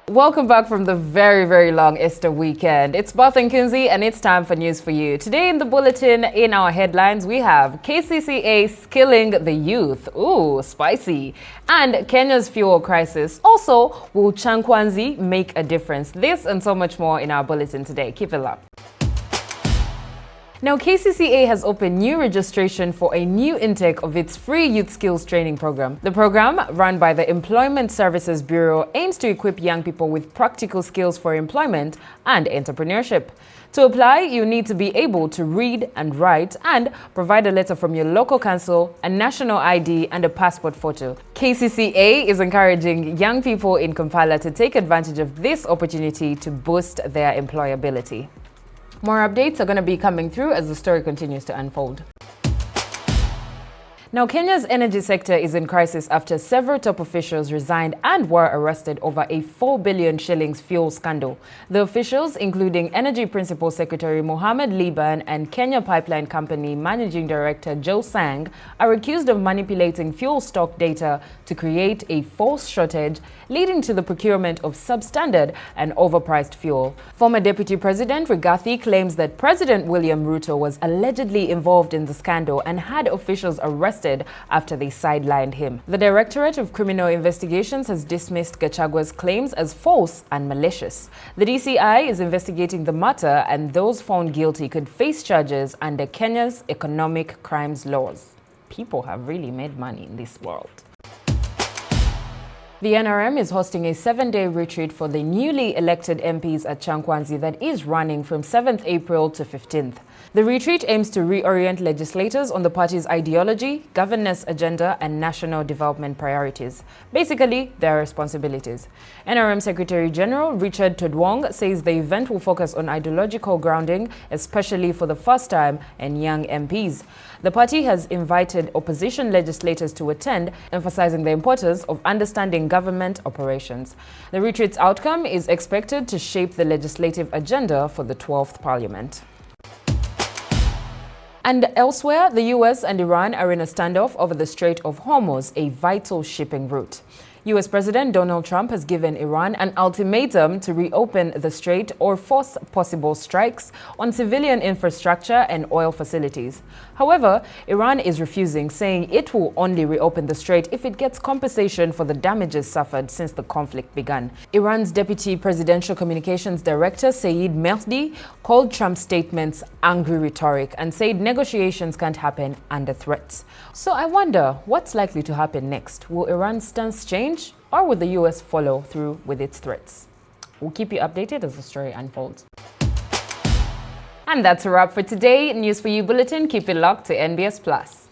Welcome back from the very long Easter weekend. It's Kyankwanzi and it's time for news for you. Today in the bulletin, in our headlines, we have KCCA Skilling the Youth. Ooh, spicy. And Kenya's fuel crisis. Also, will Kyankwanzi make a difference? This and so much more in our bulletin today. Keep it locked. Now, KCCA has opened new registration for a new intake of its free youth skills training program. The program, run by the Employment Services Bureau, aims to equip young people with practical skills for employment and entrepreneurship. To apply, you need to be able to read and write and provide a letter from your local council, a national ID, and a passport photo. KCCA is encouraging young people in Kampala to take advantage of this opportunity to boost their employability. More updates are going to be coming through as the story continues to unfold. Now, Kenya's energy sector is in crisis after several top officials resigned and were arrested over a 4 billion shillings fuel scandal. The officials, including Energy Principal Secretary Mohammed Liban and Kenya Pipeline Company Managing Director Joe Sang, are accused of manipulating fuel stock data to create a false shortage, leading to the procurement of substandard and overpriced fuel. Former Deputy President Rigathi claims that President William Ruto was allegedly involved in the scandal and had officials arrested after they sidelined him. The Directorate of Criminal Investigations has dismissed Gachagwa's claims as false and malicious. The DCI is investigating the matter, and those found guilty could face charges under Kenya's economic crimes laws. People have really made money in this world. The NRM is hosting a 7-day retreat for the newly elected MPs at Kyankwanzi that is running from 7th April to 15th. The retreat aims to reorient legislators on the party's ideology, governance agenda, and national development priorities. Basically, their responsibilities. NRM Secretary General Richard Todwong says the event will focus on ideological grounding, especially for the first time and young MPs. The party has invited opposition legislators to attend, emphasizing the importance of understanding government operations. The retreat's outcome is expected to shape the legislative agenda for the 12th Parliament. And elsewhere, the US and Iran are in a standoff over the Strait of Hormuz, a vital shipping route. US President Donald Trump has given Iran an ultimatum to reopen the strait or force possible strikes on civilian infrastructure and oil facilities. However, Iran is refusing, saying it will only reopen the strait if it gets compensation for the damages suffered since the conflict began. Iran's Deputy Presidential Communications Director Saeed Mehdi called Trump's statements angry rhetoric and said negotiations can't happen under threats. So I wonder what's likely to happen next. Will Iran's stance change, or will the US follow through with its threats? We'll keep you updated as the story unfolds. And that's a wrap for today. News for You Bulletin. Keep it locked to NBS Plus.